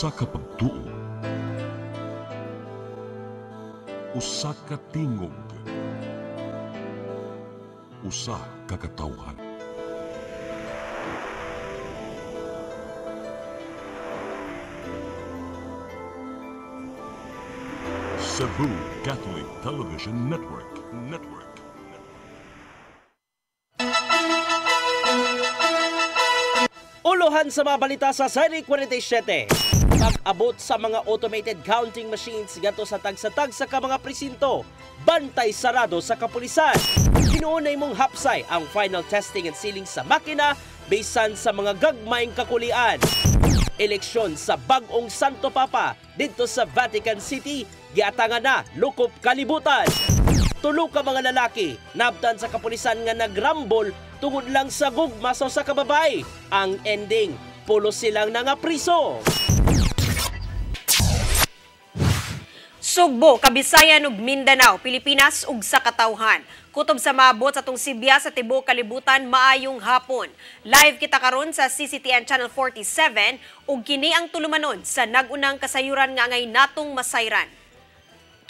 Usa ka pagtuo, usa ka tingog, usa ka katawhan. Cebu Catholic Television Network. Uluhan sa mga balita sa Serie 47. Pag-abot sa mga automated counting machines gato sa tag-sa mga presinto, bantay sarado sa kapulisan. Ginuunay mong hapsay ang final testing and sealing sa makina bisan sa mga gagmayng kakulian. Eleksyon sa bag-ong Santo Papa dito sa Vatican City, giatangan na lukop kalibutan. Tulo ka mga lalaki nabtan sa kapulisan nga nagrambol tungod lang sa gugma sa kababay. Ang ending, pulo silang nangapriso. Sugbo, Kabisayan ug Mindanao, Pilipinas ug sa katawhan. Kutob sa maabot sa tong Sibya sa tibuok kalibutan maayong hapon. Live kita karon sa CCTN Channel 47 ug kini ang tulumanon sa nagunang kasayuran nga ngay natong masayran.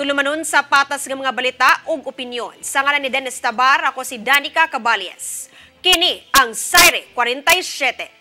Tulumanon sa patas nga mga balita ug opinyon. Sa ngalan ni Dennis Tabar, ako si Danica Cabales. Kini ang Serie 47.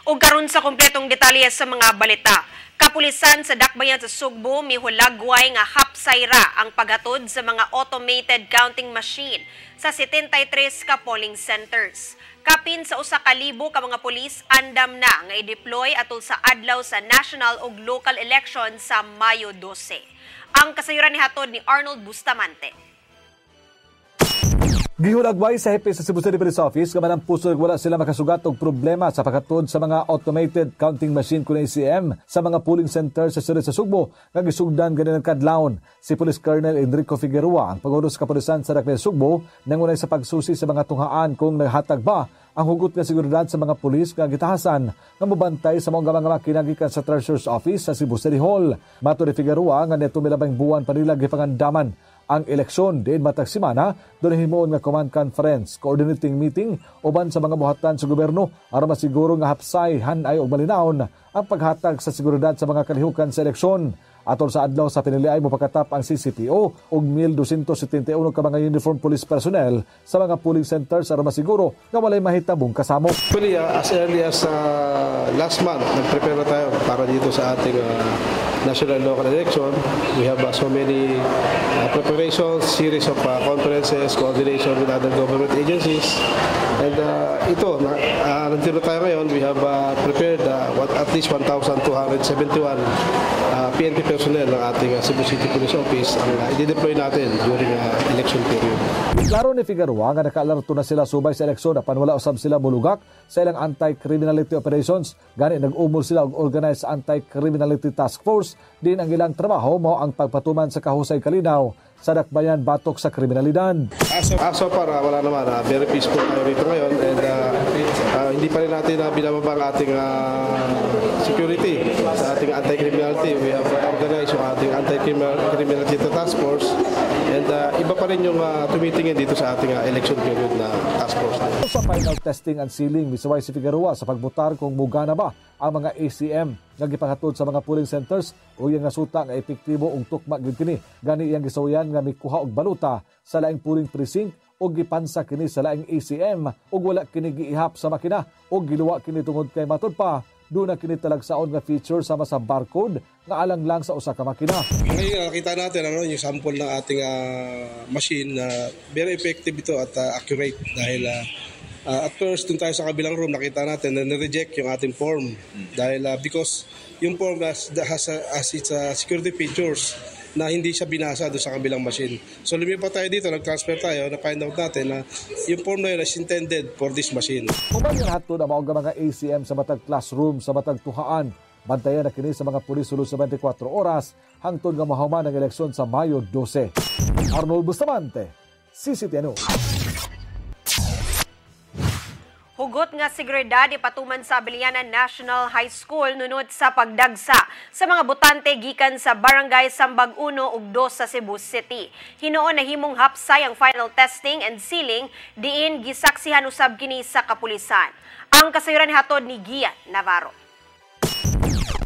Ug karon sa kompletong detalye sa mga balita. Kapulisan sa Dakbayan sa Sugbo mihulagway nga hapsayra ang paghatod sa mga automated counting machine sa 73 ka polling centers. Kapin sa 1,000 ka mga pulis andam na nga i-deploy atol sa adlaw sa national ug local election sa Mayo 12. Ang kasayuran ni hatod ni Arnold Bustamante. Gihulagway sa hepe sa Cebu City Police Office nga puso wala sila makasugat og problema sa paghatod sa mga automated counting machine kun ACM sa mga polling center sa Siri sa Sugbo nga gisugdan ganin kadlawon. Si Police Colonel Enrico Figueroa ang pangulo sa kapulisan sa Dakbayan Sugbo nangunay sa pagsusi sa mga tunghaan kung naghatag ba ang hugot nga seguridad sa mga pulis nga gitahasan nga mobantay sa mga makina gikan sa Treasurer's Office sa Cebu City Hall. Mato ni Figueroa nga neto milabang buwan pa nila gipangandaman ang eleksyon din matag semana doon himuon nga command conference coordinating meeting uban sa mga buhatan sa gobyerno aron masiguro nga hapsay hanay og malinawon ang paghatag sa seguridad sa mga kalihukan sa eleksyon. Atol sa adlaw sa piniliay mo pagkatap ang CCPO og 1,271 ka mga uniform police personnel sa mga polling centers aron masiguro nga walay mahitabong kasamo. Actually, as early as last month, nag-prepare na tayo para dito sa ating national and local election. We have so many preparations, series of conferences, coordination with other government agencies. And ito, nandito tayo ngayon, we have prepared at least 1,271 PNP personnel ng ating Cebu City Police Office ang i-deploy natin during election period. Klaro ni Figueroa nga nakaalerto na sila subay sa eleksyon apan wala usab sila mulugak sa ilang anti-criminality operations. Gani nag-umol sila og organized anti-criminality task force. Din ang ilang trabaho mao ang pagpatuman sa kahusay kalinaw sa dakbayan batok sa kriminalidad. So far, wala naman. Very peaceful tayo rito ngayon and hindi pa rin natin binababa ang ating security sa ating anti-criminality. We have organized yung ating anti-criminality task force and iba pa rin yung tumitingin dito sa ating election period na task force. Sa final testing and sealing, misaway si Figueroa sa pagbutar kung mugana ba ang mga ACM nga gipanghatod sa mga polling centers o yung suta nga epektibo og tukma gyud kini. Gani iyang gisawayan nga mikuha og baluta sa laing polling precinct o gipansa kini sa laing ACM ug wala kini giihap sa makina o giluwa kini tungod kay matud pa doon na kini talagsaon nga feature sama sa barcode nga alang lang sa usa ka makina. Ngayon nakita natin yung sample ng ating machine na very effective ito at accurate dahil at first, dun tayo sa kabilang room, nakita natin na nireject yung ating form. Dahil because yung form has its security features na hindi siya binasa doon sa kabilang machine. So lumipat tayo dito, nag-transfer tayo, na-find out natin na yung form na yun is intended for this machine. Uban yung hatod ang mga ACM sa matag classroom, sa matag tuhaan. Bantayan na kini sa mga pulis sulod sa 24 oras hangtod nga mahuman ang eleksyon sa Mayo 12. Arnold Bustamante, CCTN News. Hugot nga seguridad ipatuman sa Abilianan National High School nunod sa pagdagsa sa mga botante gikan sa Barangay Sambag 1 ug 2 sa Cebu City. Hinuon na himong hapsay ang final testing and sealing diin gisaksihan usab kini sa kapulisan. Ang kasayuran hatod ni Gian Navarro.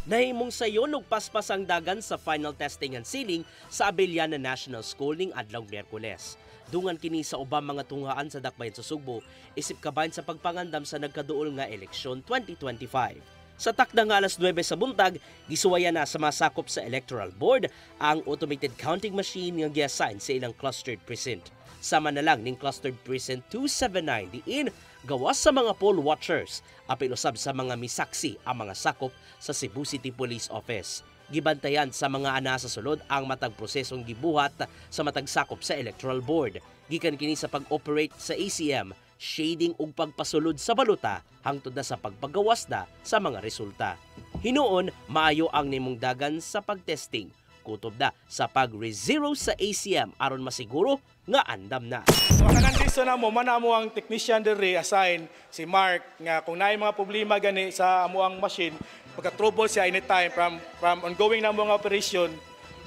Nahimong sayon og paspasang dagan sa final testing and sealing sa Abilianan National School ning adlawng Miyerkules. Dungan kini sa ubang mga tunghaan sa dakbayan sa Sugbo, isip kabahin sa pagpangandam sa nagkaduol nga eleksyon 2025. Sa takda nga alas 9 sa buntag, gisuwayan na sa masakop sa Electoral Board ang automated counting machine nga gi-assign sa ilang clustered precinct. Sama na lang ning clustered precinct 279 diin gawas sa mga poll watchers, apil usab sa mga misaksi ang mga sakop sa Cebu City Police Office. Gibantayan sa mga ana sa sulod ang matag prosesong gibuhat sa matag sakop sa Electoral Board. Gikan kini sa pag-operate sa ACM, shading ug pagpasulod sa balota hangtod na sa pagpagawas na sa mga resulta. Hinuon, maayo ang nimong dagan sa pagtesting. Kutob na sa pag-re-zero sa ACM aron masiguro nga andam na. So kanang listo na mo, mana mo ang technician diri assign si Mark nga kung naay mga problema gani sa amuang machine, pagka-trouble siya anytime from ongoing na mga operation,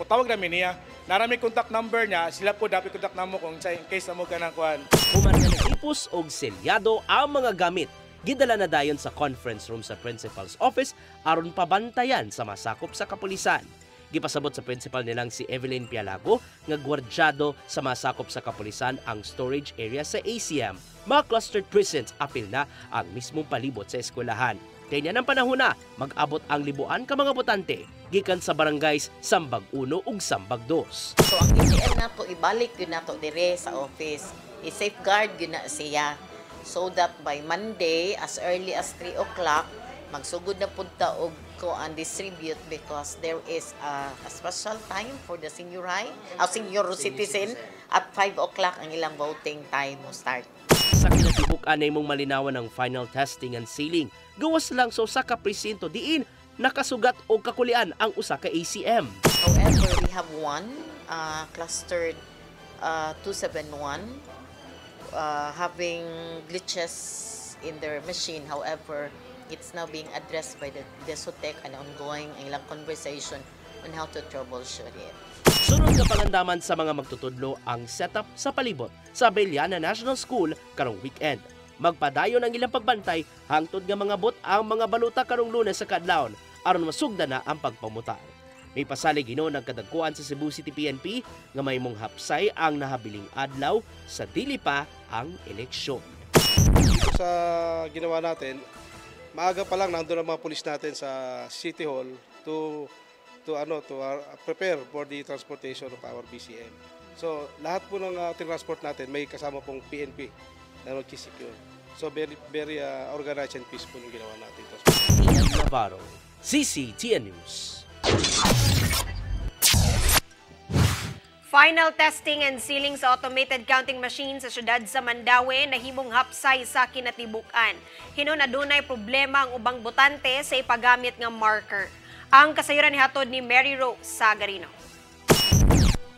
mutawag namin niya. Narami contact number niya, sila po dapat contact namo kung in case na mo ka ng kuhan. Human nga nagipos og selyado ang mga gamit. Gidala na dayon sa conference room sa principal's office aron pabantayan sa masakop sa kapulisan. Gipasabot sa principal nilang si Evelyn Pialago nga gwardyado sa masakop sa kapulisan ang storage area sa ACM. Mga clustered precincts apil na ang mismong palibot sa eskwelahan. Kaya ng panahon na mag-abot ang libuan ka mga botante gikan sa barangays Sambag 1 ug Sambag 2. So ang ACM na po ibalik yun na to dire sa office. I-safeguard yun na siya so that by Monday as early as 3 o'clock magsugod na punta og ko and distribute because there is a special time for the senior citizen at 5 o'clock ang ilang voting time mo start. Sa kinatibuk-an na imong malinawan ng final testing and sealing, gawas lang sa usa ka presinto diin nakasugat o kakulian ang usa ka ACM. However, we have one clustered 271 having glitches in their machine. However, it's now being addressed by the SOTEC and ongoing ang ilang conversation on how to troubleshoot it. Sunod na palandaman sa mga magtutudlo ang setup sa palibot sa Abilianan National School karong weekend. Magpadayon ang ilang pagbantay hangtod nga mga bot ang mga baluta karong Lunes sa kadlawon aron masugda na ang pagpamutar. May pasalig hinuon ang kadagkuan sa Cebu City PNP nga may mong hapsay ang nahabiling adlaw sa dili pa ang eleksyon. Sa ginawa natin, maaga pa lang nandoon ang mga pulis natin sa City Hall to prepare for the transportation of our BCM. So lahat po ng transport natin may kasama pong PNP na mag-secure. So very organized and peaceful yung ginawa natin. Ian Navarro, CCTN News. Final testing and sealing sa automated counting machine sa syudad sa Mandaue nahimong hapsay sa kinatibuk-an. Hinon adunay problema ang ubang botante sa ipagamit nga marker. Ang kasayuran ni hatod ni Mary Rose Sagarino.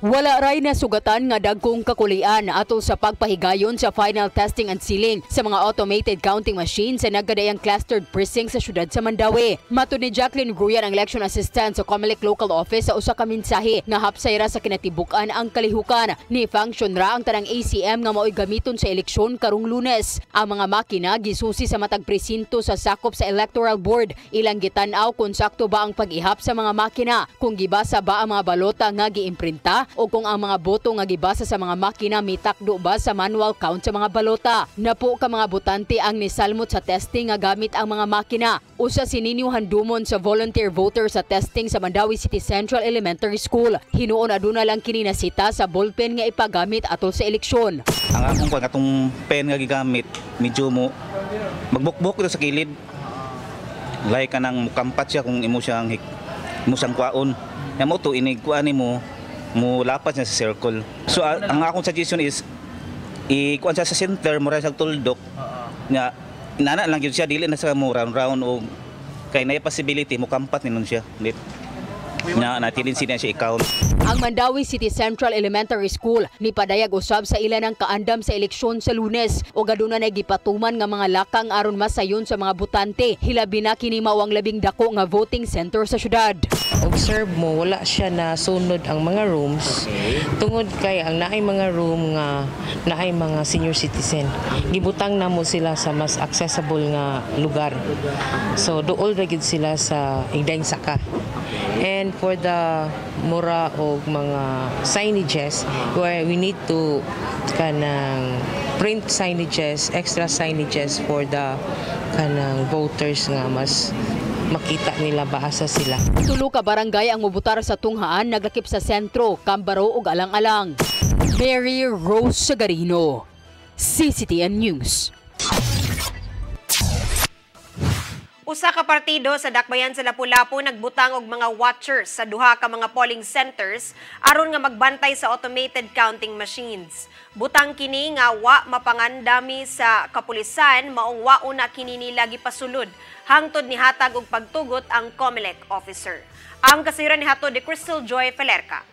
Wala ray na sugatan nga dagkong kakulian ato sa pagpahigayon sa final testing and sealing sa mga automated counting machine sa nagkadayang clustered precinct sa syudad sa Mandaue. Matud ni Jacqueline Gruyan, ang election assistant sa Comelec Local Office, sa usa ka mensahe nga hapsay ra sa kinatibuk-an ang kalihukan. Ni function ra ang tanang ACM nga mao'y gamiton sa eleksyon karong Lunes. Ang mga makina gisusi sa matag presinto sa sakop sa Electoral Board. Ilang gitan-aw kung sakto ba ang pag-ihap sa mga makina, kung gibasa ba ang mga balota nga giimprinta o kung ang mga boto nga gibasa sa mga makina mitakdo ba sa manual count sa mga balota. Napo ka mga botante ang nisalmot sa testing nga gamit ang mga makina. Usa si Ninyo Handumon sa volunteer voter sa testing sa Mandaue City Central Elementary School. Hinuon aduna lang kini nasita sa ballpen nga ipagamit atol sa eleksyon. Ang atong pen nga gigamit medyo mo magbukbok ito sa kilid. Like kanang mukampat siya kung imo siyang kwaon. Nya mo to inig kuan nimo mulapas niya sa circle. So ang akong suggestion is ikuan siya sa center mura sa tuldok. Nya inana lang gyud siya dili na sa mo round o kay nay possibility mo kampat ninon siya. Na natilin siya i-count. Ang Mandawi City Central Elementary School ni padayag usab sa ilan ng kaandam sa eleksyon sa Lunes o gaduna na gipatuman nga mga lakang aron masayon sa mga butante. Hilabi na kini mao ang labing dako nga voting center sa syudad. Observe mo wala siya na sunod ang mga rooms tungod kay ang naay mga room nga naay mga senior citizen. Gibutang na mo sila sa mas accessible nga lugar. So dool ra gid sila sa Igdayng Saka. And for the mura o mga signages where we need to kanang print signages, extra signages for the kanang voters nga mas makita nila bahasa sila. Tulo ka barangay ang mubutar sa tunghaan naglakip sa sentro, Cambaro ug alang-alang. Mary Rose Sagarino, CCTN News. Usa ka partido sa Dakbayan sa Lapu-Lapu nagbutang og mga watchers sa duha ka mga polling centers aron nga magbantay sa automated counting machines. Butang kini nga wa mapangandami sa kapulisan maong wa una kini nila gipasulod hangtod ni hatag og pagtugot ang COMELEC officer. Ang kasiran ni hatod ni Crystal Joy Felerca.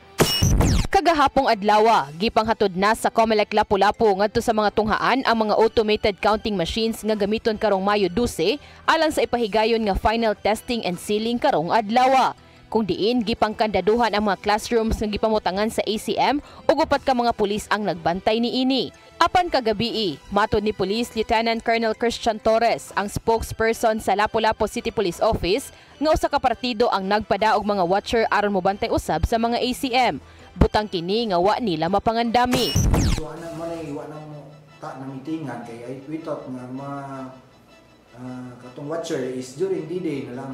Kagahapong adlaw, gipanghatod na sa COMELEC Lapu-Lapu ngadto sa mga tunghaan ang mga automated counting machines nga gamiton karong Mayo 12 alang sa ipahigayon nga final testing and sealing karong adlaw. Kung diin gipangkandaduhan ang mga classrooms nga gipamutangan sa ACM ug upat ka mga pulis ang nagbantay niini. Apan kagabi, matod ni Police Lieutenant Colonel Christian Torres, ang spokesperson sa Lapu-Lapu City Police Office, nga usa ka partido ang nagpada og mga watcher aron mobantay usab sa mga ACM. Butang kini nga wa nila mapangandami. So ana mo nay wa nang ta na meetingan kay we thought nga katong watcher is during D-Day na lang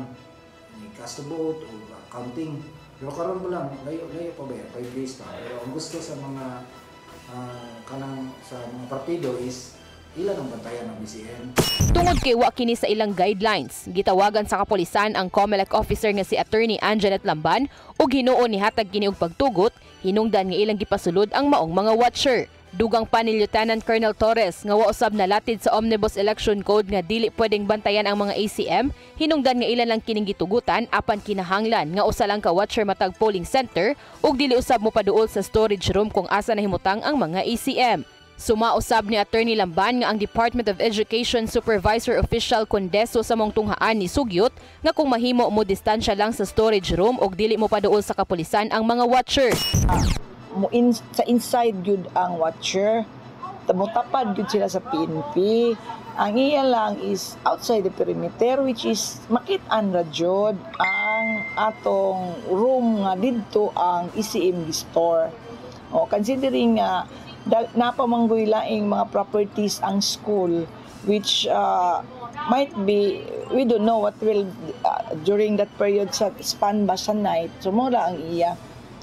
ni cast vote o counting. Pero karon mo lang layo pa ba 5 days pa. Pero ang gusto sa mga kanang sa mga partido is ilan ang bantayan ng BCN. Tungod kay wa kini sa ilang guidelines, gitawagan sa kapulisan ang COMELEC officer nga si Attorney Anjanette Lamban ug hinuon ni hatag kini og pagtugot, hinungdan nga ilang gipasulod ang maong mga watcher. Dugang pa ni Lieutenant Colonel Torres nga wa usab nalatid sa Omnibus Election Code nga dili pwedeng bantayan ang mga ACM, hinungdan nga ilan lang kining gitugutan apan kinahanglan nga usa lang ka watcher matag polling center ug dili usab mo paduol sa storage room kung asa nahimutang ang mga ACM. Sumausab ni Attorney Lamban nga ang Department of Education Supervisor Official Condeso sa mong tunghaan ni sugyot nga kung mahimo mo distansya lang sa storage room og dili mo paduol sa kapulisan ang mga watcher. Sa inside yun ang watcher, tamutapad yun sila sa PNP. Ang iya lang is outside the perimeter which is makit-an ra jud ang atong room nga didto ang ECM store. O considering nga napamanggoy laing mga properties ang school which might be, we don't know what will during that period sa span ba sa night. So mura ang iya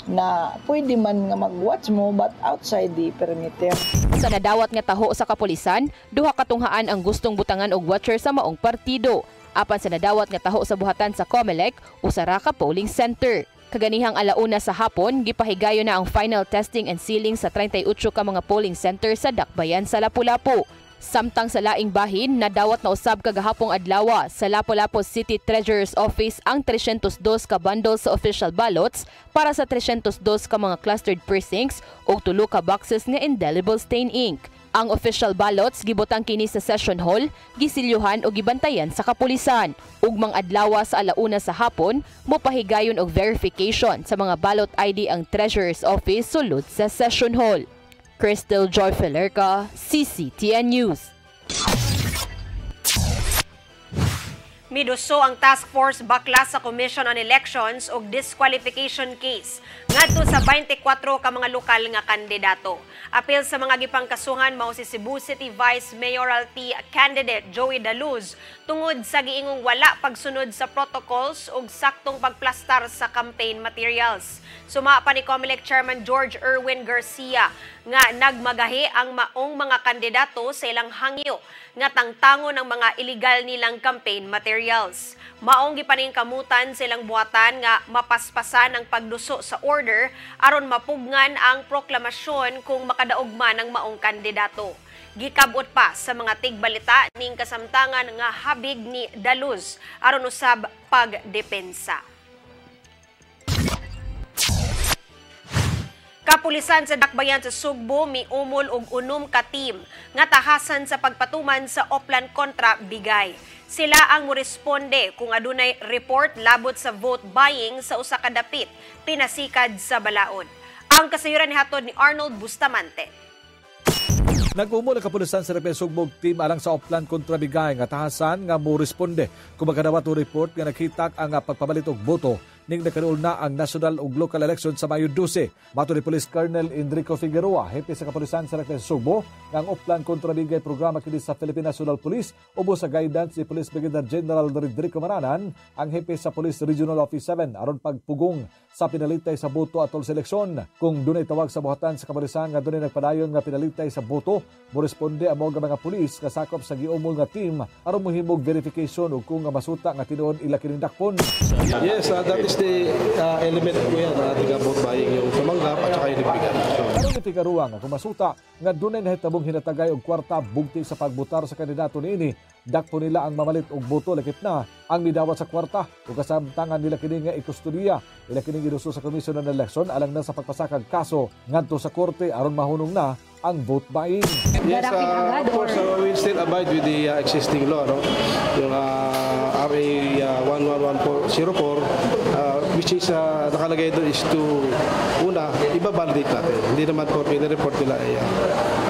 na pwede man nga mag-watch mo but outside the perimeter. Sa nadawat nga taho sa kapulisan, duha ka tunghaan ang gustong butangan og watcher sa maong partido. Apan sa nadawat nga taho sa buhatan sa COMELEC, usara ka polling center. Kaganihang alauna sa hapon, gipahigayo na ang final testing and sealing sa 38 ka mga polling center sa Dakbayan sa Lapu-Lapu. Samtang sa laing bahin, nadawat na usab kagahapong adlaw sa Lapu-Lapu City Treasurer's Office ang 302 ka bundle sa official ballots para sa 302 ka mga clustered precincts ug 3 ka boxes nga indelible stain ink. Ang official ballots gibutang kini sa session hall, gisilyuhan o gibantayan sa kapulisan. Ugmang adlaw sa alauna sa hapon, mopahigayon og verification sa mga ballot ID ang Treasurer's Office sulod sa session hall. Crystal Joy Felerca, CCTN News. Miduso ang task force baklas sa Commission on Elections og disqualification case ngadto sa 24 ka mga lokal nga kandidato. Apil sa mga gipangkasuhan mao si Cebu City Vice Mayoralty candidate Joey Daluz tungod sa giingong wala pagsunod sa protocols ug saktong pagplastar sa campaign materials. Suma pa ni COMELEC Chairman George Erwin Garcia nga nagmagahi ang maong mga kandidato sa ilang hangyo nga tangtangon ang mga illegal nilang campaign materials. materials. Maong gipaningkamutan silang buhatan nga mapaspasan ang pagduso sa order aron mapugngan ang proklamasyon kung makadaog man ang maong kandidato. Gikabot pa sa mga tigbalita ning kasamtangan nga habig ni Daluz aron usab pagdepensa. Kapulisan sa Dakbayan sa Sugbo miumol og 6 ka team nga tahasan sa pagpatuman sa Oplan kontra Bigay. Sila ang moresponde kung adunay report labot sa vote buying sa usa ka dapit pinasikad sa balaod. Ang kasayuran ni hatod ni Arnold Bustamante. Nag-umol ang kapulisan sa Dakbayan Sugbog team alang sa Oplan kontra Bigay nga tahasan nga moresponde kung magkadawat o report nga nakita ang pagpabalit og boto ning nakaroon na ang national ug local election sa Mayo 12. Bato ni Police Colonel Enrico Figueroa, hepe sa kapulisan sa Dakbayan Sugbo, nga ang Oplan kontra Bigay programa kini sa Philippine National Police ubos sa guidance ni Police Brigadier General Rodrigo Maranan, ang hepe sa Police Regional Office 7 aron pagpugong sa pinalitay sa boto atol sa eleksyon. Kung dunay tawag sa buhatan sa kapulisan nga dunay nagpadayon nga pinalitay sa boto, moresponde ang mga pulis kasakop sa giumol nga team aron mohimog verification ug kung masuta nga tinuod ila kining dakpon. Yes, that is the element ko yan na ating vote buying yung sumanggap at saka yung nagbigan. Karon ni Figueroa nga kung masuta nga dunay nahitabong hinatagay og kwarta bugti sa pagbotar sa kandidato niini, dakpo nila ang mamalit og boto lakip na ang nidawat sa kwarta ug kasamtangan nila kini nga ikusturya ila kini giduso sa Commission on Election alang na sa pagpasakag kaso ngadto sa korte aron mahunong na ang vote buying. Yes, of course, we will still abide with the existing law, no? Yung RA 11104, which is nakalagay doon is to, una, ibabalidate natin. Hindi naman po, pinireport nila,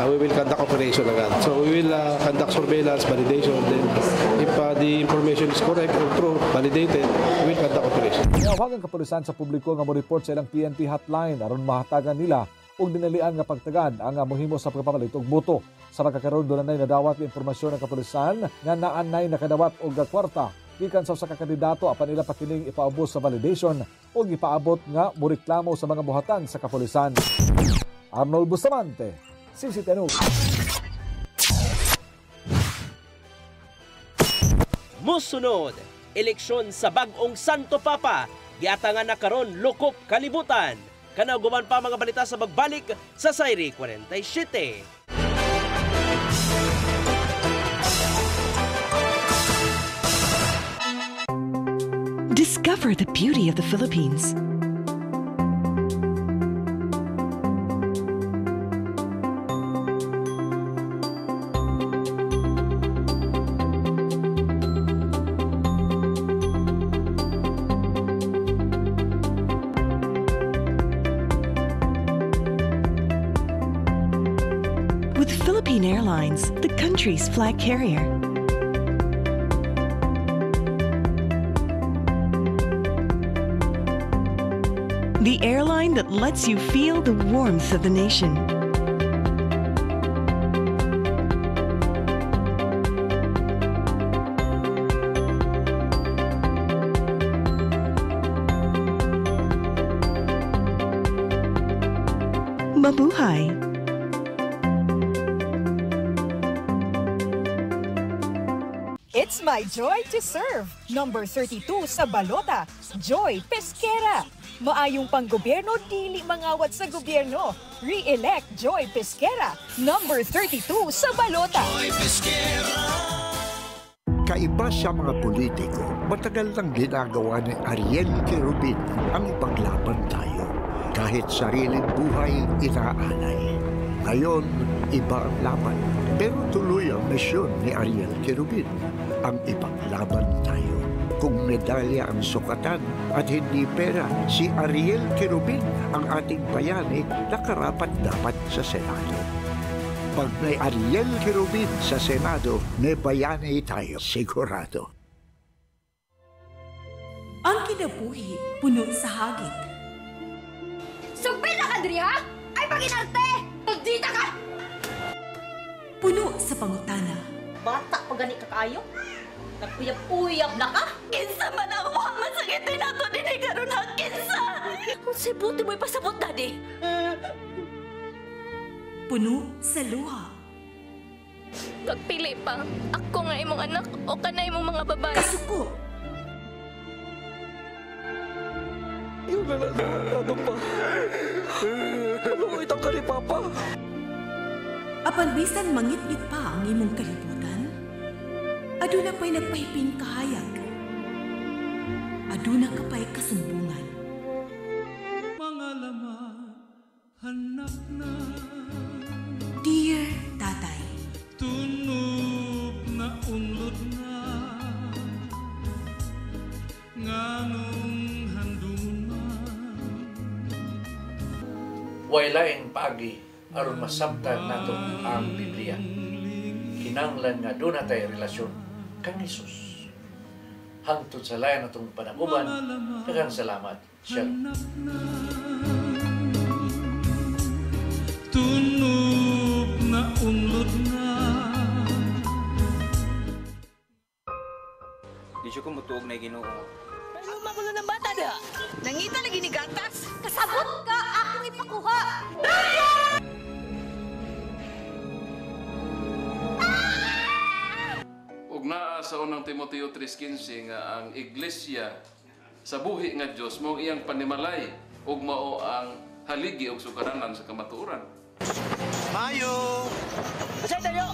we will conduct operation agad. So we will conduct surveillance, validation, then if the information is correct or true, validated, we will conduct operation. Nawagan kapulisan sa publiko nga mo report sa ilang PNP hotline aron mahatagan nila ug dinalian nga pagtagad ang mohimo sa pagpapalit og boto. Sa pagkakaroon doon na nadawat ng impormasyon ng kapulisan nga naanay nakadawat og kwarta gikan sa usa ka kandidato apan ila pa kining ipaubos sa validation ug ipaabot nga moreklamo sa mga buhatan sa kapulisan. Arnold Bustamante, CCTV News. Musunod, eleksyon sa bag-ong Santo Papa, giatangan na karon lukop kalibutan. Kanauguman pa mga balita sa magbalik sa Sayri 47. Discover the beauty of the Philippines. With Philippine Airlines, the country's flag carrier. The airline that lets you feel the warmth of the nation. Mabuhay! It's my joy to serve. Number 32 sa balota, Joy Pesquera. Maayong panggobyerno, dili mangawat sa gobyerno. Re-elect Joy Pesquera. Number 32 sa balota. Joy Pesquera. Kaiba sa mga politiko, matagal nang ginagawa ni Ariel Querubin ang ipaglaban tayo. Kahit sariling buhay inaalay. Ngayon, iba ang laban. Pero tuloy ang misyon ni Ariel Querubin, ang ipaglaban tayo. Kung medalya ang sukatan at hindi pera, si Ariel Querubin ang ating bayani na karapat-dapat sa Senado. Pag may Ariel Querubin sa Senado, may bayani tayo sigurado. Ang kinabuhi, puno sa hagit. Sugpil na ka, Dria! Ay, pag-inarte! Dita ka! Puno sa pangutana. Bata pa gani ka kayo? Nagpuyab-uyab na ka? Kinsa man ang muhaman sa gitin nato din ay karon ha, kinsa! Kung sibuti mo'y pasabot, Daddy. Puno sa luha. Kagpili pa, ako nga imong anak o kanay imong mga babae. Kasuko! Yung nananado pa. Kaluoy ka ni Papa. Apan bisan mangit-ngit pa ang imong kalibutan, aduna pa'y nagpahiping kahayag. Aduna ka pa'y kasumbungan. Mga laman, hanap na. Dear Tatay, tunog na unlod na. Nganong waylaing paagi aron masabtan nato ang Biblia. Kinahanglan nga doon natay relasyon kang Hesus. Hangtod sa layan natong panaguban, daghang salamat. Shalom. Tunog na unlod na. Di siya kumutuog na Ginoo. Luma ko na ng bata da. Nangita lagi ni gatas. Kasabot ka, akong ipakuha. Ug naa sa unang Timoteo 3:15 nga ang iglesia sa buhi nga Dios mao iyang panimalay ug mao ang haligi ug sukaranan sa kamatuoran. Mayo! Kasi tayo!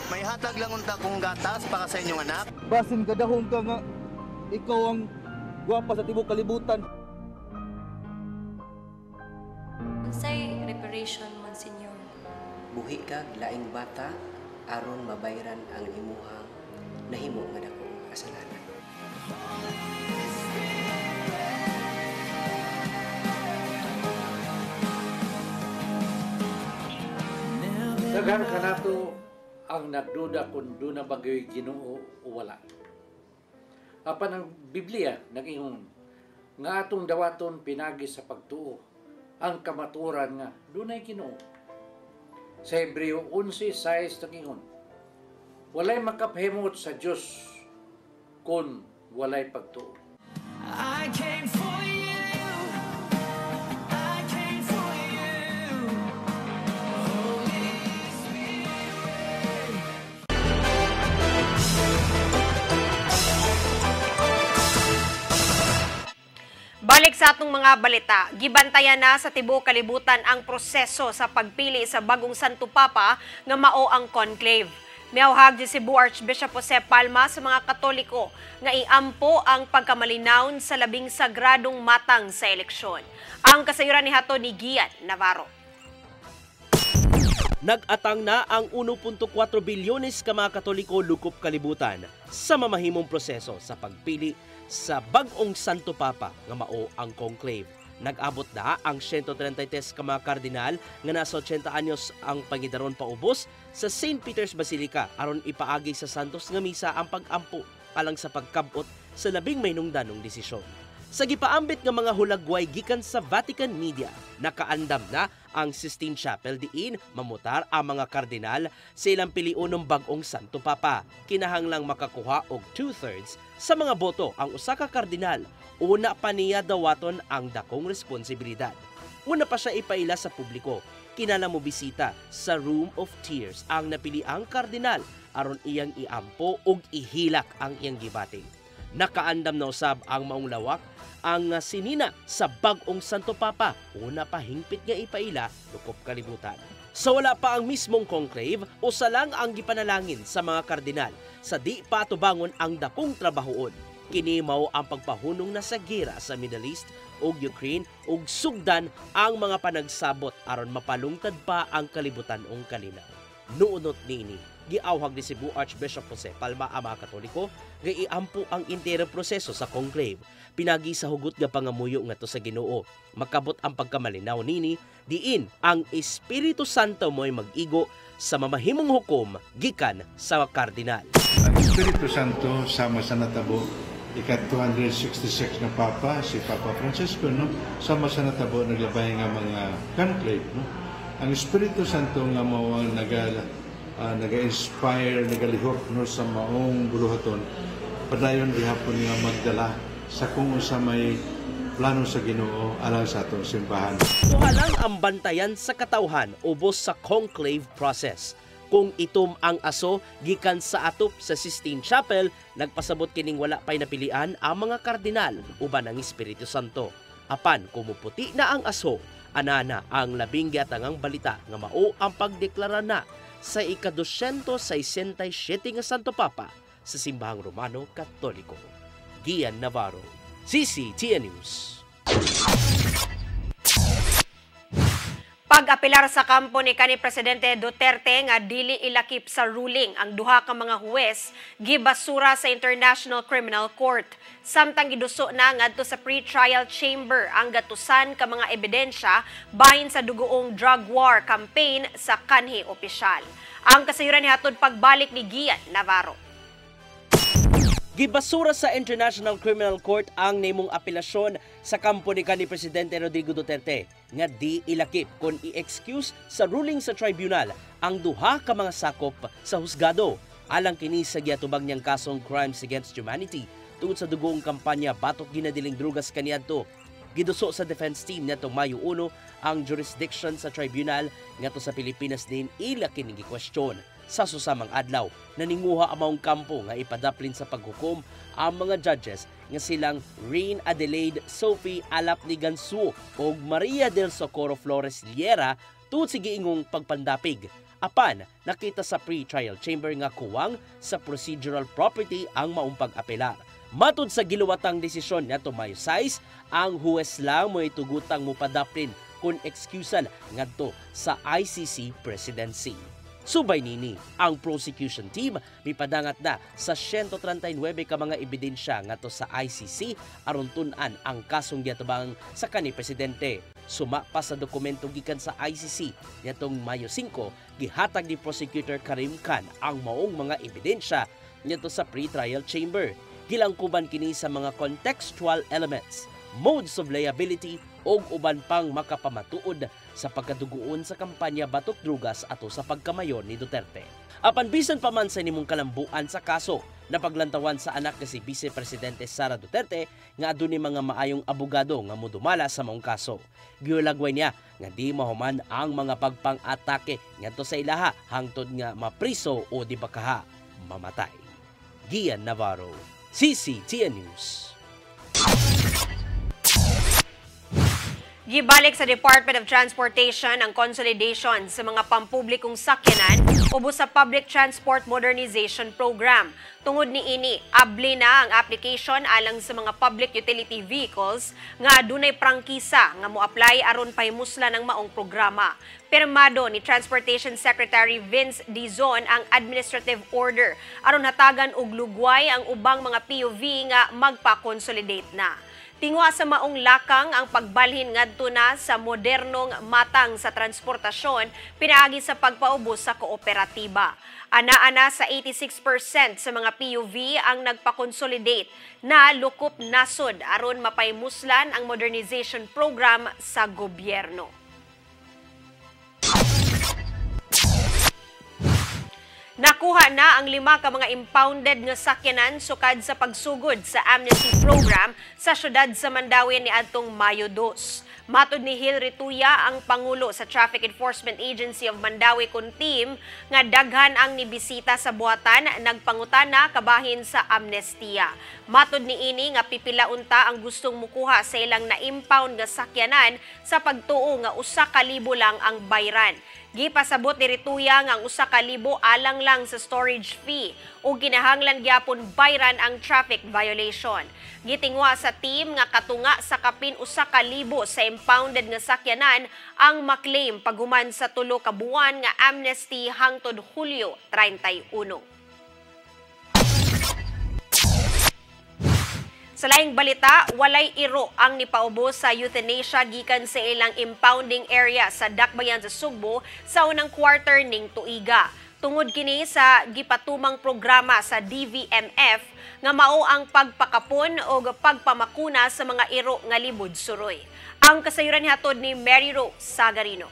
May hatag lang unta kong gatas para sa inyong anak. Basin kadahong ka nga ikaw ang gwapa sa tibuok kalibutan. Unsay reparation, Monsignor? Buhi kag laing bata aron mabayran ang imuhang nahimo nga dakong kasalanan. Daghan ka nato ang nagduda kung doon na bagay Ginoo o wala. Apan ang Biblia nag-ingon nga atong dawaton pinagi sa pagtuo ang kamaturan nga doon ay Ginoo. Sa Hebreo 11:6 nag-ingon, walay makapahimot sa Dios kung walay pagtuo. I came for you. I came for you. Holy Spirit. Balik sa atong mga balita, gibantayan na sa tibuok kalibutan ang proseso sa pagpili sa bagong Santo Papa nga mao ang conclave. Miauhag di Cebu Archbishop Jose Palma sa mga Katoliko nga iampo ang pagkamalinawon sa labing sagradong matang sa eleksyon. Ang kasayuran ni hato ni Gian Navarro. Nag-atang na ang 1.4 bilyones ka mga Katoliko lukop kalibutan sa mamahimong proseso sa pagpili sa bag-ong Santo Papa nga mao ang conclave. Nag-abot na ang 133 ka mga kardinal nga nasa 80 anyos ang pangidaron paubos sa St. Peter's Basilica aron ipaagi sa Santos nga misa ang pag-ampo alang sa pagkabot sa labing mahinungdanong desisyon. Sa gipaambit nga mga hulagway gikan sa Vatican Media, nakaandam na ang Sistine Chapel diin mamutar ang mga kardinal sa ilang piliunong bag-ong Santo Papa. Kinahanglang makakuha og 2/3 sa mga boto ang usa ka kardinal. Una pa niya dawaton ang dakong responsibilidad. Una pa siya ipaila sa publiko. Kinahanglang mo bisita sa Room of Tears ang napiliang kardinal aron iyang iampo og ihilak ang iyang gibating. Nakaandam na usab ang maong lawak ang sinina sa bag-ong Santo Papa. Una pa hingpit nga ipaila lukop kalibutan. Sa wala pa ang mismong conclave, usa lang ang gipanalangin sa mga kardinal sa di pa tubangon ang dakong trabahoon. Kini mao ang pagpahunong na sa gira sa Middle East ug Ukraine ug sugdan ang mga panagsabot aron mapalungtad pa ang kalibutan ong kalinaw. Nuunot niini, giawhag ni Cebu Archbishop Jose Palma ang mga Katoliko nga iampo ang entero proseso sa conclave. Pinagi sa hugot nga pangamuyo ngadto sa Ginoo. Makabot ang pagkamalinaw nini diin ang Espiritu Santo mo'y mag-igo sa mamahimong hukom gikan sa kardinal. Ang Espiritu Santo sama sa natabo ika-266 na Papa, si Papa Francisco, no? Sama sa natabo naglabay nga mga conclave, no? Ang Espiritu Santo nga mao ang naga-inspire, nagalihok no sa maong buluhaton. Padayon gihapon nga magdala sa kung sa may plano sa Ginoo alang sa atong simbahan. Tuhalang ang bantayan sa katawhan ubos sa conclave process. Kung itom ang aso gikan sa atop sa Sistine Chapel, nagpasabot kining wala pay napilian ang mga kardinal uban ang Espiritu Santo. Apan kumuputi na ang aso, anana ang labing giatangang balita nga mao ang pagdeklara na sa ika-267 nga Santo Papa sa Simbahang Romano Katoliko. Gian Navarro, CCTN News. Pag-apelar sa kampo ni kanhi Presidente Duterte nga dili ilakip sa ruling ang duha ka mga huwes gibasura sa International Criminal Court. Samtang giduso na ngadto sa pre-trial chamber ang gatusan ka mga ebidensya bahin sa dugoong drug war campaign sa kanhi opisyal. Ang kasayuran ni hatod pagbalik ni Gian Navarro. Gibasura sa International Criminal Court ang nimong apelasyon sa kampo ni kanhi Presidente Rodrigo Duterte nga di ilakip kon i-excuse sa ruling sa tribunal ang duha ka mga sakop sa husgado alang kini sa giatubag niyang kasong crimes against humanity tungod sa dugong kampanya batok ginadiling drugas kaniadto. Giduso sa defense team nitong Mayo 1 ang jurisdiction sa tribunal ngadto sa Pilipinas din ila kining gikwestiyon. Sa susamang adlaw, naninguha ang maong kampo nga ipadaplin sa paghukom ang mga judges nga silang Reine Adelaide Sophie Alap ni Gansuo o Maria del Socorro Flores Liera tungod sa giingong pagpandapig. Apan, nakita sa pre-trial chamber nga kuwang sa procedural property ang maong pag-apelar. Matud sa giluwatang desisyon nato Mayo 6, ang huwes lang mo itugutang mo padaplin kung excusan ngadto sa ICC presidency. Subay nini, ang prosecution team mipadangat na sa 139 ka mga ebidensya ngadto sa ICC aron tun-an ang kasong giatubang sa kanhi presidente. Suma pa sa dokumento gikan sa ICC nitong Mayo 5, gihatag ni Prosecutor Karim Khan ang maong mga ebidensya ngadto sa pre-trial chamber. Gilangkuban kini sa mga contextual elements, modes of liability o uban pang makapamatuod sa pagkaduguon sa kampanya batok drugas ato sa pagkamayor ni Duterte. Apan bisan pa man sa nimong kalambuan sa kaso, napaglantawan sa anak nga si Vice Presidente Sara Duterte nga adunay mga maayong abogado nga modumala sa maong kaso. Giulagway niya nga di mahuman ang mga pagpang-atake ngadto sa ilaha hangtod nga mapriso o di bakaha mamatay. Gian Navarro, CCTN News. Gibalik sa Department of Transportation ang consolidation sa mga pampublikong sakyanan ubos sa Public Transport Modernization Program. Tungod ni ini, abli na ang application alang sa mga public utility vehicles nga adunay prangkisa nga mo-apply aron pahimusla ng maong programa. Pirmado ni Transportation Secretary Vince Dizon ang administrative order aron hatagan og lugway ang ubang mga PUV nga magpa-consolidate na. Tingwa sa maong lakang ang pagbalhin ngadto na sa modernong matang sa transportasyon pinaagi sa pagpaubos sa kooperatiba. Ana-ana sa 86% sa mga PUV ang nagpa-consolidate na lukop nasod aron mapaymuslan ang modernization program sa gobyerno. Nakuha na ang 5 ka mga impounded nga sakyanan sukad sa pagsugod sa amnesty program sa syudad sa Mandawi ni adtong Mayo 2. Matod ni Hil Rituya, ang Pangulo sa Traffic Enforcement Agency of Mandawi kun team, nga daghan ang nibisita sa buhatan nagpangutana kabahin sa amnestiya. Matod ni ini nga pipila unta ang gustong mukuha sa ilang na-impound nga sakyanan sa pagtuo nga 1,000 lang ang bayran. Gipasabot ni Rituya nga ang 1,000 alang lang sa storage fee o kinahanglan gyapon bayran ang traffic violation. Gitingwa sa team nga katunga sa kapin 1,000 sa impounded nga sakyanan ang maklaim paghuman sa 3 ka buwan nga amnesty hangtod Hulyo 31. Sa laing balita, walay iro ang nipaubos sa euthanasia gikan sa ilang impounding area sa Dakbayan sa Sugbo sa unang quarter ning tuiga. Tungod kini sa gipatumang programa sa DVMF nga mao ang pagpakapon o pagpamakuna sa mga iro nga libod suroy. Ang kasayuran hatod ni Mary Rose Sagarino.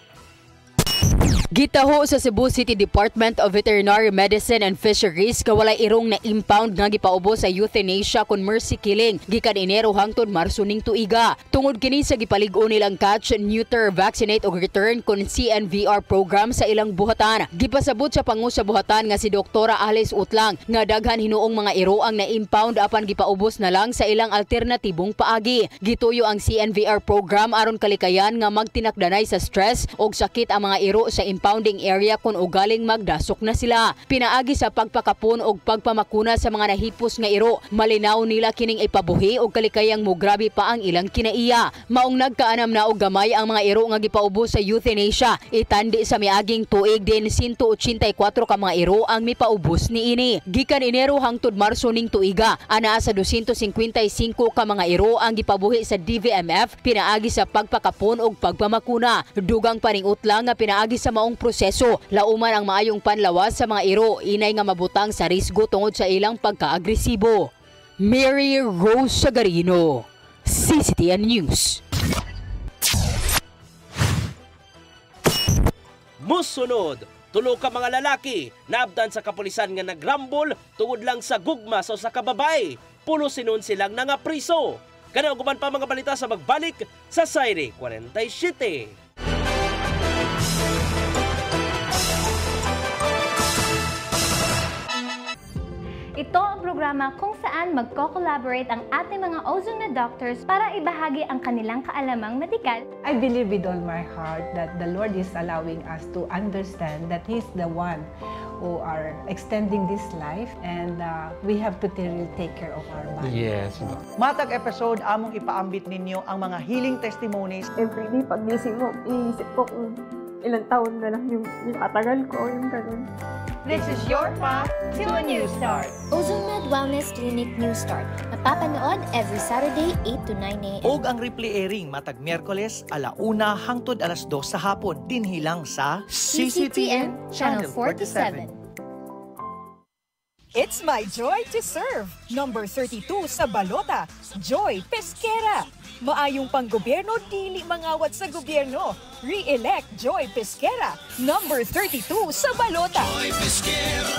Gitaho sa Cebu City Department of Veterinary Medicine and Fisheries kawalay irong na impound nga gipaubo sa euthanasia kon mercy killing gikan Enero hangtod Marso ning tuiga. Tungod kini sa gipalig-o nilang catch, neuter, vaccinate ug return kon CNVR program sa ilang buhatan. Gipasabot sa pangu sa buhatan nga si Doktora Alice Utlang nga daghan hinuong mga iro ang na-impound apan gipaubos na lang sa ilang alternatibong paagi. Gituyo ang CNVR program aron kalikayan nga magtinakdanay sa stress og sakit ang mga iro sa impounding area kung ugaling magdasok na sila. Pinaagi sa pagpakapon o pagpamakuna sa mga nahipos nga iro, malinaw nila kining ipabuhi o kalikayang mo grabe pa ang ilang kinaiya. Maong nagkaanam na og gamay ang mga iro nga gipaubo sa euthanasia. Itandi sa miaging tuig din 184 ka mga iro ang mipaubos niini. Gikan Enero hangtod Marso ning tuiga, ana sa 255 ka mga iro ang gipabuhi sa DVMF pinaagi sa pagpakapon o pagpamakuna. Dugang paning utlang nga pinaagi sa maong proseso, lauman ang maayong panlawas sa mga iro, inay nga mabutang sa risgo tungod sa ilang pagka-agresibo. Mary Rose Sagarino, CCTN News. Musunod, tulo ka mga lalaki naabdan sa kapulisan nga nagrambol tungod lang sa gugma sa usa ka babae. Pulo sinon silang nangapriso. Kana uguman pa mga balita sa magbalik sa Sayri 47. Ito ang programa kung saan magko-collaborate ang ating mga ozone doctors para ibahagi ang kanilang kaalamang medikal. I believe with all my heart that the Lord is allowing us to understand that He's the one who are extending this life and we have to really take care of our body. Yes. Matag episode, among ipaambit ninyo ang mga healing testimonies. Everyday pagising mo, iisip ko kung ilang taon na lang yung katagal ko, yung ganun. This is your path to a new start. OzoneMed Wellness Clinic New Start. Mapapanood every Saturday 8 to 9 a.m. Og ang replay airing matag Miyerkules 1:00 hangtod 2:00 sa hapon. Dinhi lang sa CCTN Channel 47. It's my joy to serve. Number 32 sa Balota, Joy Pesquera. Maayong panggobyerno, dili mangawat sa gobyerno. Re-elect Joy Pesquera. Number 32 sa Balota. Joy Pesquera.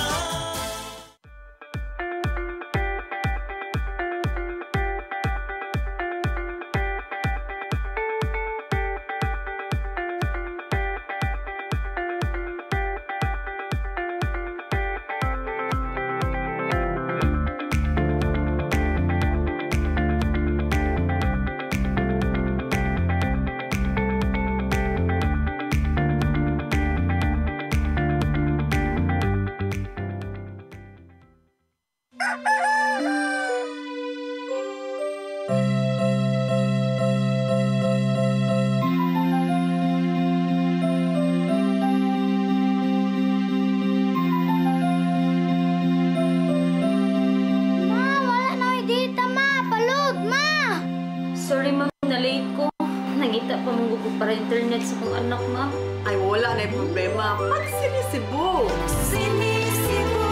Para internet sa kong anak, ma'am. Ay, wala na yung problema. Pag Sinisibu! Sinisibu,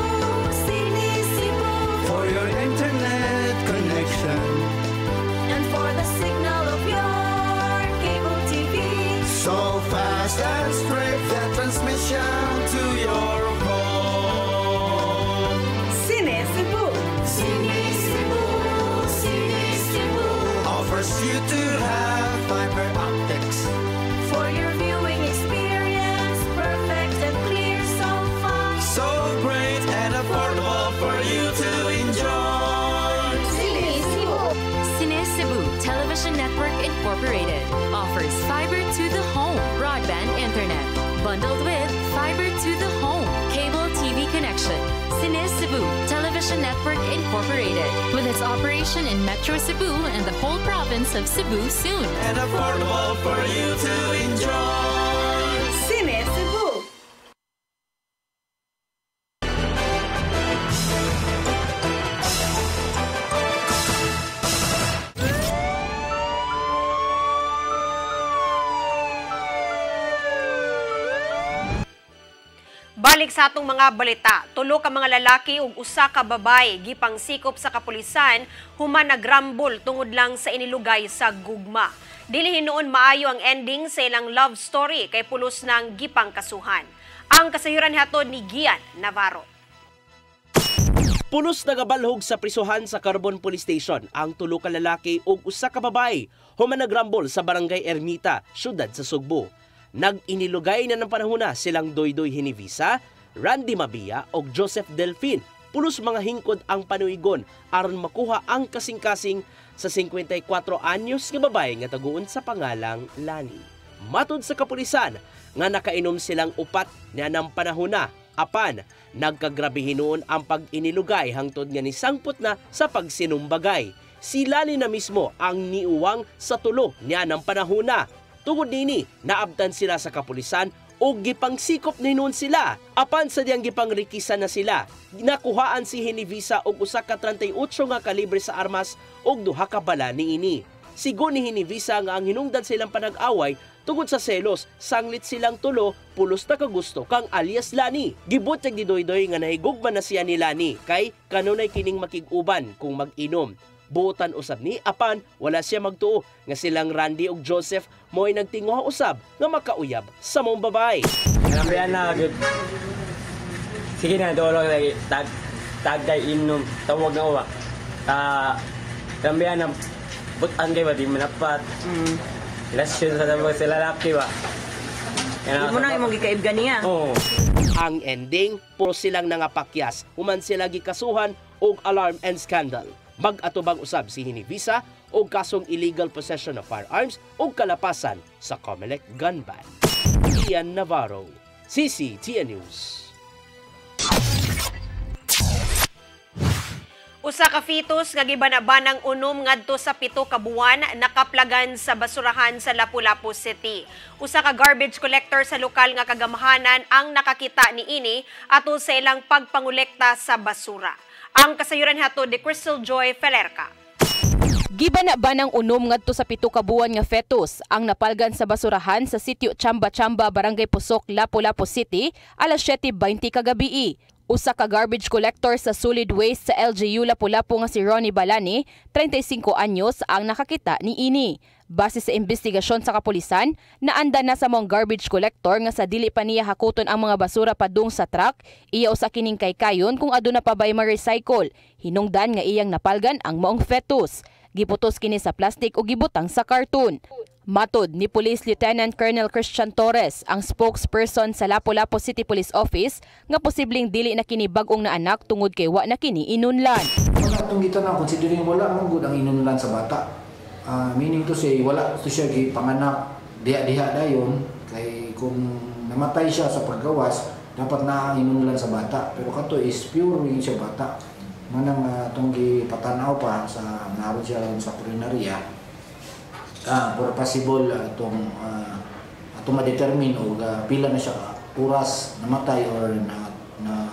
Sinisibu. For your internet connection. And for the signal of your cable TV. So fast and straight, the transmission to your home. Sinisibu! Sinisibu, Sinisibu. Offers you to have fiber optics. For your viewing experience, perfect and clear so far. So great and affordable for you to enjoy. Sinisibu. Sinisibu Television Network Incorporated offers fiber to the home broadband internet bundled with fiber to the home cable TV connection. Sinisibu Television Network Incorporated with its operation in Metro Cebu and the whole province of Cebu soon. And affordable for you to enjoy. Sinisibu. Balik sa atong mga balita, tulo ka mga lalaki ug usa ka babae gipang sikop sa kapulisan human nagrambol tungod lang sa inilugay sa gugma. Dili hinuon maayo ang ending sa ilang love story kay pulos ng gipang kasuhan. Ang kasayuran hatod ni Gian Navarro. Pulos nagabalhog sa prisuhan sa Carbon Police Station ang tulo ka lalaki ug usa ka babae human nagrambol sa Barangay Ermita, syudad sa Sugbo. Nag-inilugay na ng panahona silang Doydoy Hinivisa, Randy Mabia ug Joseph Delfin. Pulos mga hingkod ang panuigon aron makuha ang kasing-kasing sa 54 anyos nga babae nga taguon sa pangalang Lani. Matud sa kapulisan nga nakainom silang upat na ng panahona apan nagkagrabe hinuon ang pag-inilugay hangtod nga nisangpot na sa pagsinumbagay. Si Lani na mismo ang niuwang sa tulo niya ng panahona. Tungod nini, naabtan sila sa kapulisan o gipangsikop ni noon sila. Apan sa diyang gipangrikisan na sila, nakuhaan si Hinivisa og usa ka 38 nga kalibre sa armas og duha ka bala niini. Sigo ni Hinivisa nga ang hinungdan silang panag-away tungod sa selos, sanglit silang tulo, pulos na kagusto kang alias Lani. Gibot yung gidoy-doy nga nahigugman na siya ni Lani kay kanunay kining makig-uban kung mag-inom. Buotan usab ni apan wala siya magtuo nga silang Randy ug Joseph mo'y nagtinguha usab nga makauyab sa mong babae. Nambiyan na good. Sige na dolo lagi tagday inom tawag na uwa. Nambiyan na butan kay ba di manapat. Lasyon sa tawag sa lalaki ba. Hindi mo na imong gikaibgan niya. Oo. Ang ending, puro silang nangapakyas. Human sila gikasuhan og alarm and scandal. Mag-atubang usab si Hinivisa og kasong illegal possession of firearms og kalapasan sa Comelec gun ban. Ian Navarro, CCTN News. Usa ka fetus nga gibanabanang unom ngadto sa 7 ka buwan nakaplagan sa basurahan sa Lapu-Lapu City. Usa ka garbage collector sa lokal nga kagamahanan ang nakakita niini atol sa ilang pagpangolekta sa basura. Ang kasayuran hatod ni Crystal Joy Felerca. Gibanabanang unom ngadto sa 7 ka buwan nga fetus ang napalgan sa basurahan sa sitio Chamba-Chamba, Barangay Pusok, Lapu-Lapu City, alas 7:20 kagabi. Usa ka garbage collector sa solid waste sa LGU Lapu-Lapu nga si Ronnie Balani, 35 anyos, ang nakakita niini. Base sa investigasyon sa kapulisan, naanda na sa mong garbage collector nga sa dili pa niya hakuton ang mga basura padung sa truck, iya usa kining kaykayon kung aduna pa bay ma-recycle. Hinungdan nga iyang napalgan ang maong fetus. Giputos kini sa plastic o gibutang sa karton. Matod ni Police Lieutenant Colonel Christian Torres, ang spokesperson sa Lapu-Lapu City Police Office, nga posibleng dili na kini bag-ong na anak tungod kay wa na kini inunlan. Atong gitan na considering wala man gud ang inunlan sa bata. Meaning to say wala to siya gipanganak diha-diha dayon kay kung namatay siya sa paggawas dapat na ang inunlan sa bata, pero kato is pure rin siya bata. Manang atong gipatanaw pa sa naroon siya sa kulinarya. For possible atong ma-determine o pila na siya oras namatay or na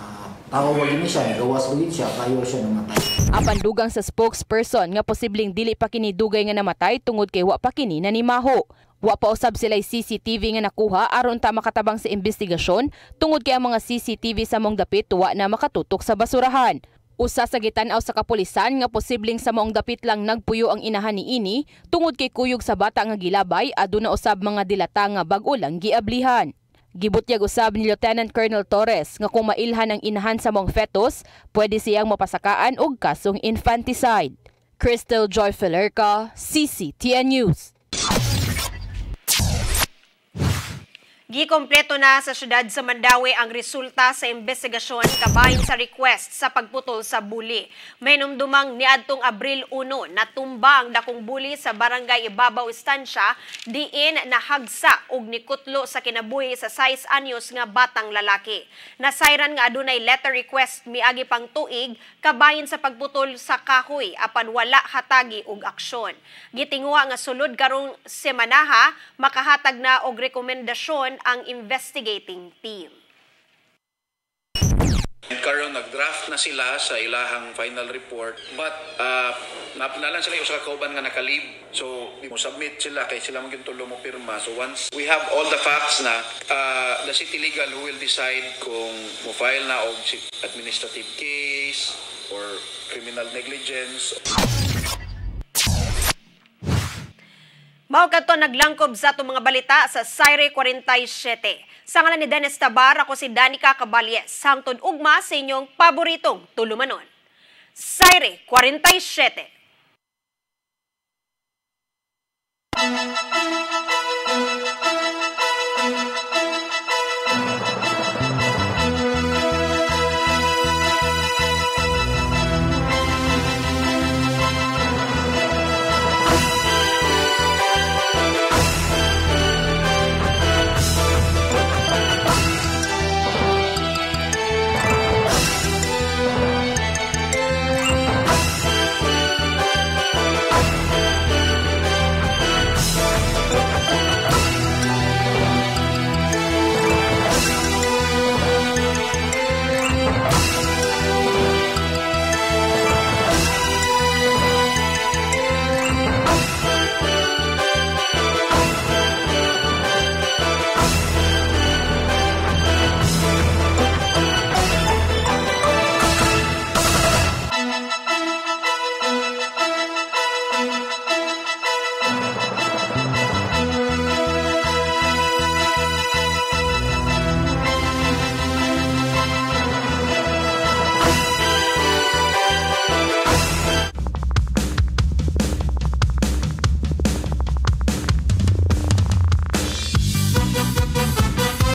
tawag ni siya, gawas ulit siya, kayo siya namatay. Apan dugang sa spokesperson nga posibleng dili pa kini dugay nga namatay tungod kay wa pa kini nanimaho. Wa pa usab sila'y CCTV nga nakuha aron ta makatabang sa investigasyon tungod kay ang mga CCTV sa mong dapit wa na makatutok sa basurahan. Usa sa gitan-aw sa kapulisan nga posibleng sa maong dapit lang nagpuyo ang inahan niini tungod kay kuyog sa bata nga gilabay aduna usab mga dilata nga bag-o lang giablihan. Gibutyag usab ni Lieutenant Colonel Torres nga kung mailhan ang inahan sa maong fetus, pwede siyang mapasakaan og kasong infanticide. Crystal Joy Felerca, CCTN News. Gikompleto na sa syudad sa Mandawi ang resulta sa investigasyon kabahin sa request sa pagputol sa buli. May numdumang niadtong Abril 1 natumba ang dakong buli sa Barangay Ibabaw Estancia diin nahagsa og nikutlo sa kinabuhi sa 6 anyos nga batang lalaki. Nasayran nga adunay letter request miagi pang tuig kabahin sa pagputol sa kahoy apan wala hatagi og aksyon. Gitinguha nga sulod karong semanaha makahatag na og rekomendasyon ang investigating team. Karon nagdraft na sila sa ilahang final report but napinalan sila yung sa kauban nga nakalib, so mo submit sila kay sila maging tulo mo pirma. So once we have all the facts na the city legal who will decide kung mo file na og administrative case or criminal negligence. Mao kadto naglangkob sa atong mga balita sa Saire 47. Sa ngalan ni Dennis Tabar, ako si Danica Caballes. Hangtod ugma sa inyong paboritong tulumanon. Saire 47.